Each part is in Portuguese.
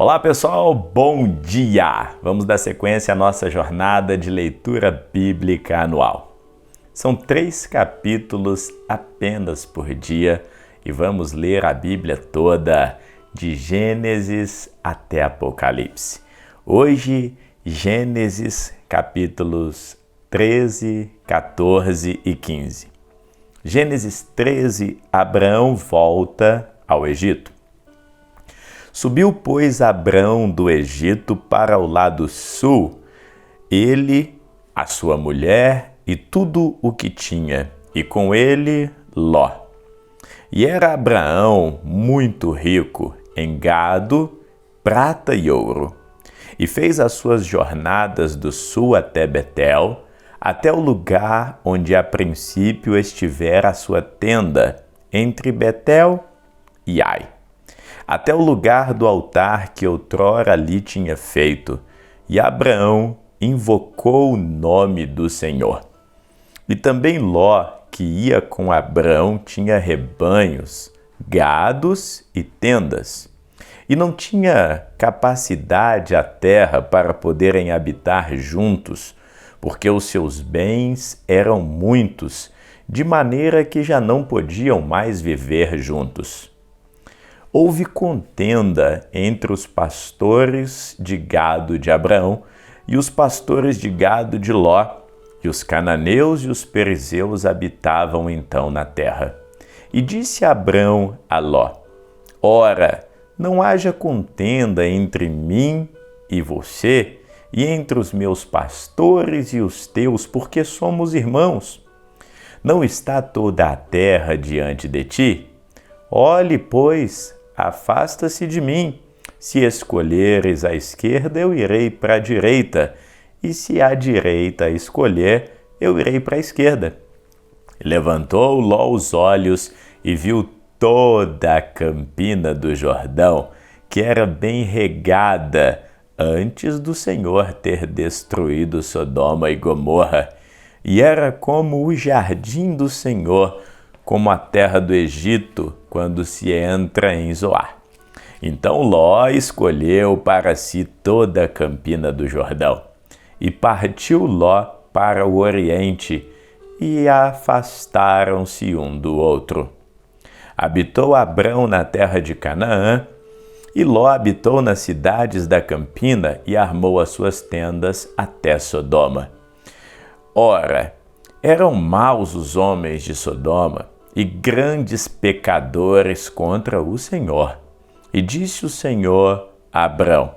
Olá pessoal, bom dia! Vamos dar sequência à nossa jornada de leitura bíblica anual. São 3 capítulos apenas por dia e vamos ler a Bíblia toda, de Gênesis até Apocalipse. Hoje, Gênesis capítulos 13, 14 e 15. Gênesis 13, Abraão volta ao Egito. Subiu, pois, Abrão do Egito para o lado sul, ele, a sua mulher e tudo o que tinha, e com ele Ló. E era Abraão muito rico em gado, prata e ouro, e fez as suas jornadas do sul até Betel, até o lugar onde a princípio estivera a sua tenda, entre Betel e Ai, até o lugar do altar que outrora ali tinha feito, e Abraão invocou o nome do Senhor. E também Ló, que ia com Abrão, tinha rebanhos, gados e tendas, e não tinha capacidade a terra para poderem habitar juntos, porque os seus bens eram muitos, de maneira que já não podiam mais viver juntos. Houve contenda entre os pastores de gado de Abraão e os pastores de gado de Ló, e os cananeus e os perizeus habitavam então na terra. E disse Abrão a Ló: Ora, não haja contenda entre mim e você, e entre os meus pastores e os teus, porque somos irmãos. Não está toda a terra diante de ti? Olhe, pois, afasta-se de mim. Se escolheres a esquerda, eu irei para a direita, e se a direita escolher, eu irei para a esquerda. Levantou Ló os olhos e viu toda a campina do Jordão, que era bem regada, antes do Senhor ter destruído Sodoma e Gomorra, e era como o jardim do Senhor, como a terra do Egito, quando se entra em Zoar. Então Ló escolheu para si toda a campina do Jordão, e partiu Ló para o oriente, e afastaram-se um do outro. Habitou Abrão na terra de Canaã, e Ló habitou nas cidades da campina e armou as suas tendas até Sodoma. Ora, eram maus os homens de Sodoma, e grandes pecadores contra o Senhor. E disse o Senhor a Abrão,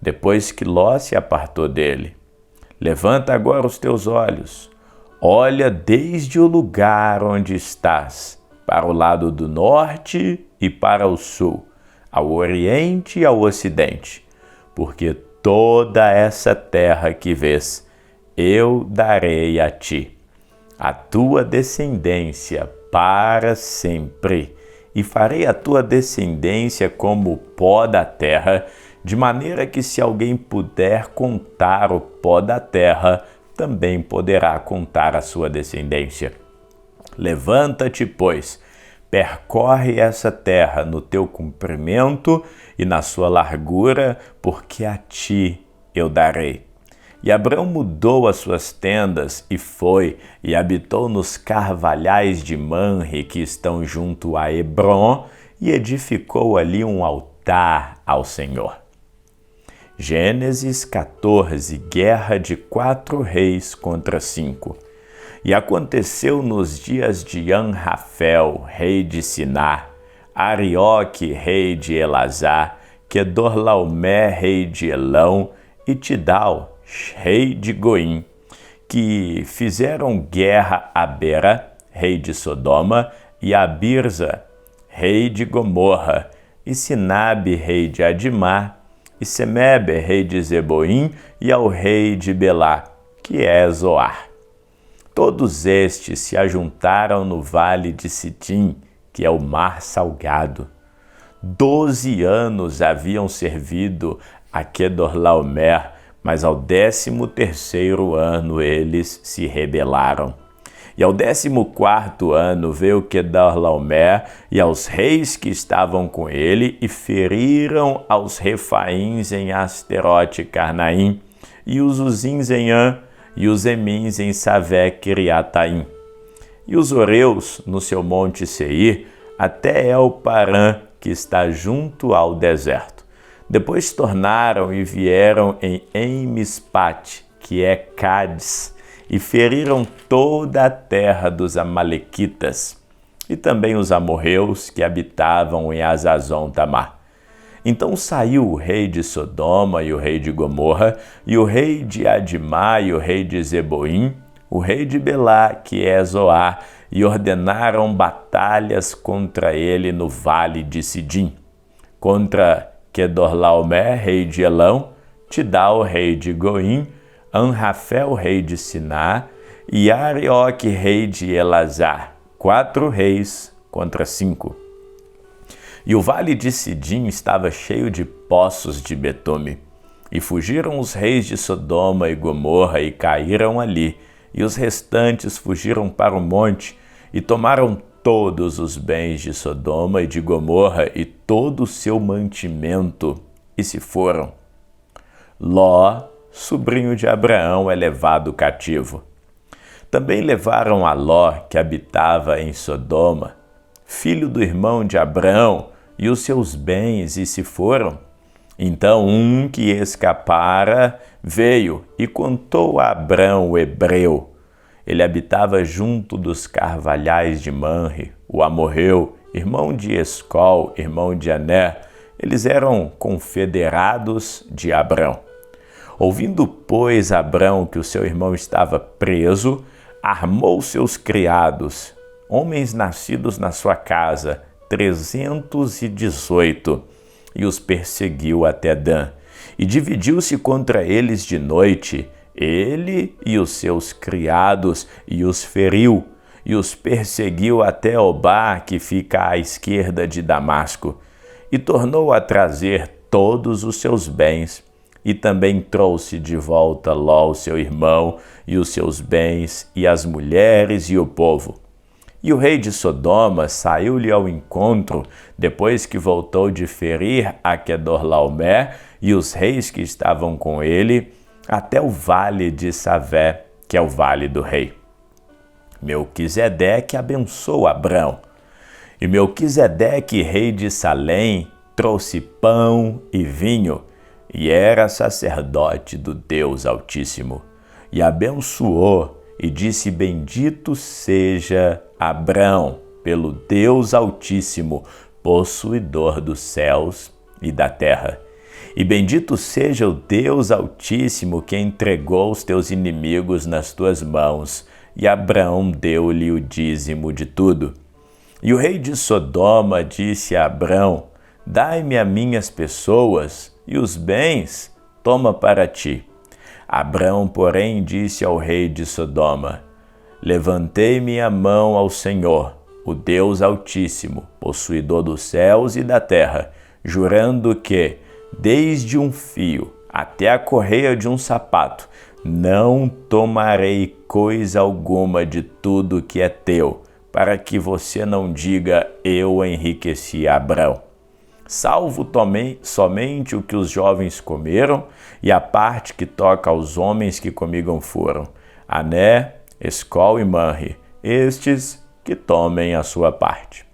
depois que Ló se apartou dele: Levanta agora os teus olhos, olha desde o lugar onde estás, para o lado do norte e para o sul, ao oriente e ao ocidente, porque toda essa terra que vês, eu darei a ti, a tua descendência para sempre, e farei a tua descendência como o pó da terra, de maneira que se alguém puder contar o pó da terra, também poderá contar a sua descendência. Levanta-te, pois, percorre essa terra no teu comprimento e na sua largura, porque a ti eu darei. E Abrão mudou as suas tendas e foi, e habitou nos carvalhais de Manre, que estão junto a Hebrom, e edificou ali um altar ao Senhor. Gênesis 14, guerra de 4 reis contra 5. E aconteceu nos dias de Anrafel, rei de Sinar, Arioque, rei de Elazar, Quedorlaomer, rei de Elão, e Tidal, rei de Goim, que fizeram guerra a Bera, rei de Sodoma, e a Birza, rei de Gomorra, e Sinabe, rei de Adimá, e Semebe, rei de Zeboim, e ao rei de Belá, que é Zoar. Todos estes se ajuntaram no vale de Sitim, que é o mar salgado. 12 anos haviam servido a Quedorlaomer, mas ao 13º ano eles se rebelaram. E ao 14º ano veio Quedorlaomer e aos reis que estavam com ele e feriram aos Refaíns em Asterote Carnaim, e os Uzins em An, e os Emins em Savé Kiriataim, e os Oreus no seu monte Seir, até El-Parã, que está junto ao deserto. Depois tornaram e vieram em Emispate, que é Cádiz, e feriram toda a terra dos Amalequitas, e também os amorreus que habitavam em Azazon-Tamar. Então saiu o rei de Sodoma e o rei de Gomorra, e o rei de Adimá e o rei de Zeboim, o rei de Belá, que é Zoar, e ordenaram batalhas contra ele no vale de Sidim, contra Quedorlaomer, rei de Elão, Tidal, rei de Goim, Anrafel, rei de Siná, e Arioque, rei de Elazar, 4 reis contra 5. E o vale de Sidim estava cheio de poços de betume. E fugiram os reis de Sodoma e Gomorra e caíram ali, e os restantes fugiram para o monte e tomaram todos os bens de Sodoma e de Gomorra e todo o seu mantimento, e se foram. Ló, sobrinho de Abraão, é levado cativo. Também levaram a Ló, que habitava em Sodoma, filho do irmão de Abraão, e os seus bens, e se foram. Então um que escapara veio e contou a Abrão, o hebreu. Ele habitava junto dos carvalhais de Manre, o amorreu, irmão de Escol, irmão de Aner. Eles eram confederados de Abrão. Ouvindo, pois, Abrão que o seu irmão estava preso, armou seus criados, homens nascidos na sua casa, 318, e os perseguiu até Dan. E dividiu-se contra eles de noite, ele e os seus criados, e os feriu, e os perseguiu até Obá, que fica à esquerda de Damasco, e tornou a trazer todos os seus bens. E também trouxe de volta Ló, seu irmão, e os seus bens, e as mulheres e o povo. E o rei de Sodoma saiu-lhe ao encontro, depois que voltou de ferir a Quedorlaomer e os reis que estavam com ele, até o vale de Savé, que é o vale do rei. Melquisedeque abençoou Abrão. E Melquisedeque, rei de Salém, trouxe pão e vinho, e era sacerdote do Deus Altíssimo, e abençoou, e disse: bendito seja Abrão, pelo Deus Altíssimo, possuidor dos céus e da terra. E bendito seja o Deus Altíssimo, que entregou os teus inimigos nas tuas mãos, e Abrão deu-lhe o dízimo de tudo. E o rei de Sodoma disse a Abrão: dai-me a minhas pessoas, e os bens toma para ti. Abrão, porém, disse ao rei de Sodoma: levantei minha mão ao Senhor, o Deus Altíssimo, possuidor dos céus e da terra, jurando que, desde um fio até a correia de um sapato, não tomarei coisa alguma de tudo que é teu, para que você não diga: eu enriqueci Abrão. Salvo somente o que os jovens comeram, e a parte que toca aos homens que comigo foram, Ané, Escol e Manre, estes que tomem a sua parte.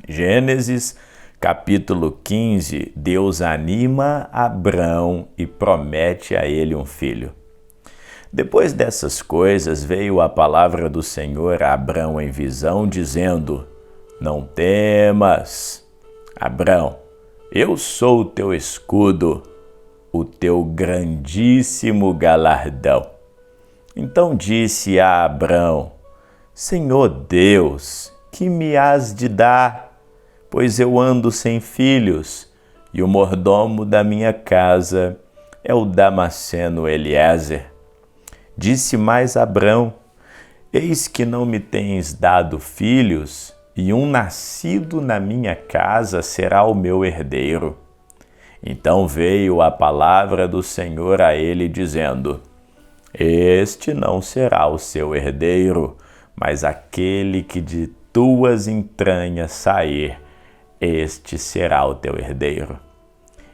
Gênesis, capítulo 15, Deus anima Abrão e promete a ele um filho. Depois dessas coisas veio a palavra do Senhor a Abrão em visão, dizendo: não temas, Abrão, eu sou o teu escudo, o teu grandíssimo galardão. Então disse a Abrão: Senhor Deus, que me has de dar? Pois eu ando sem filhos, e o mordomo da minha casa é o Damasceno Eliezer. Disse mais Abrão: eis que não me tens dado filhos, e um nascido na minha casa será o meu herdeiro. Então veio a palavra do Senhor a ele, dizendo: este não será o seu herdeiro, mas aquele que de tuas entranhas sair, este será o teu herdeiro.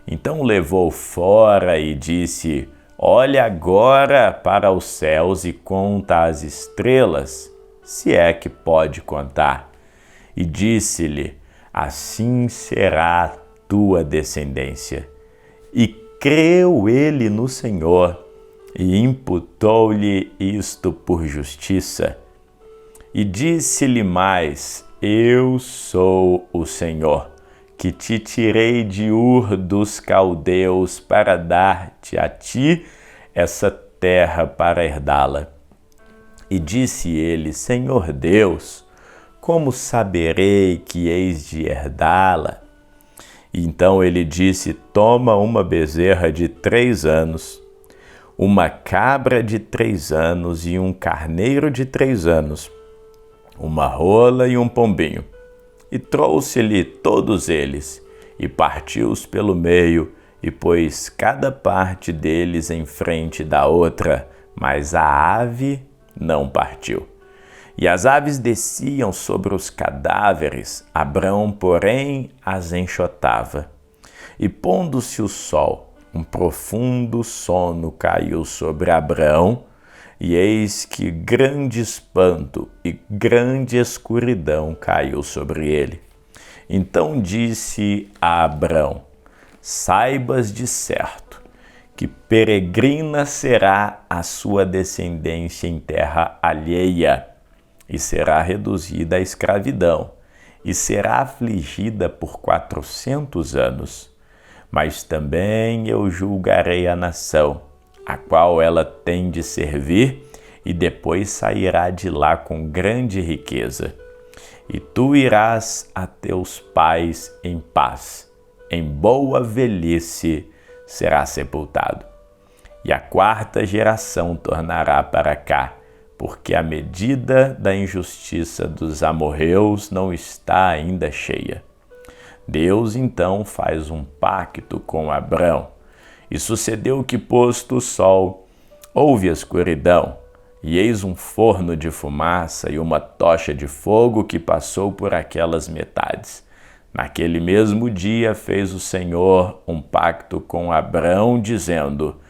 Então o levou fora e disse: olha agora para os céus e conta as estrelas, se é que pode contar. E disse-lhe: assim será a tua descendência. E creu ele no Senhor, e imputou-lhe isto por justiça. E disse-lhe mais: eu sou o Senhor, que te tirei de Ur dos caldeus para dar-te a ti essa terra para herdá-la. E disse ele: Senhor Deus, como saberei que eis de herdá-la? Então ele disse: toma uma bezerra de 3 anos, uma cabra de 3 anos e um carneiro de 3 anos, uma rola e um pombinho. E trouxe-lhe todos eles, e partiu-os pelo meio, e pôs cada parte deles em frente da outra, mas a ave não partiu. E as aves desciam sobre os cadáveres, Abrão, porém, as enxotava. E pondo-se o sol, um profundo sono caiu sobre Abrão, e eis que grande espanto e grande escuridão caiu sobre ele. Então disse a Abrão: saibas de certo que peregrina será a sua descendência em terra alheia, e será reduzida à escravidão, e será afligida por 400 anos. Mas também eu julgarei a nação, a qual ela tem de servir, e depois sairá de lá com grande riqueza. E tu irás a teus pais em paz, em boa velhice será sepultado. E a 4ª geração tornará para cá, porque a medida da injustiça dos amorreus não está ainda cheia. Deus então faz um pacto com Abrão. E sucedeu que, posto o sol, houve escuridão, e eis um forno de fumaça e uma tocha de fogo que passou por aquelas metades. Naquele mesmo dia fez o Senhor um pacto com Abrão, dizendo: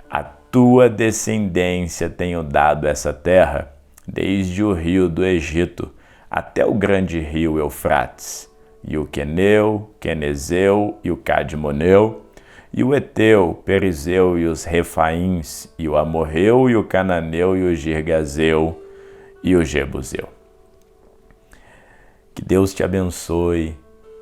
a tua descendência tenho dado essa terra, desde o rio do Egito até o grande rio Eufrates, e o Queneu, Quenezeu e o Cadmoneu, e o Eteu, Perizeu e os Refaíns, e o Amorreu e o Cananeu e o Girgazeu e o Jebuseu. Que Deus te abençoe,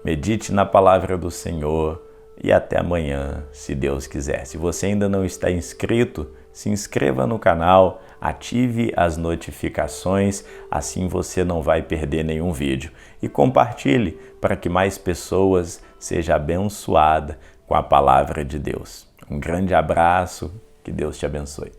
medite na palavra do Senhor e até amanhã, se Deus quiser. Se você ainda não está inscrito, se inscreva no canal, ative as notificações, assim você não vai perder nenhum vídeo. E compartilhe para que mais pessoas sejam abençoadas com a palavra de Deus. Um grande abraço, que Deus te abençoe.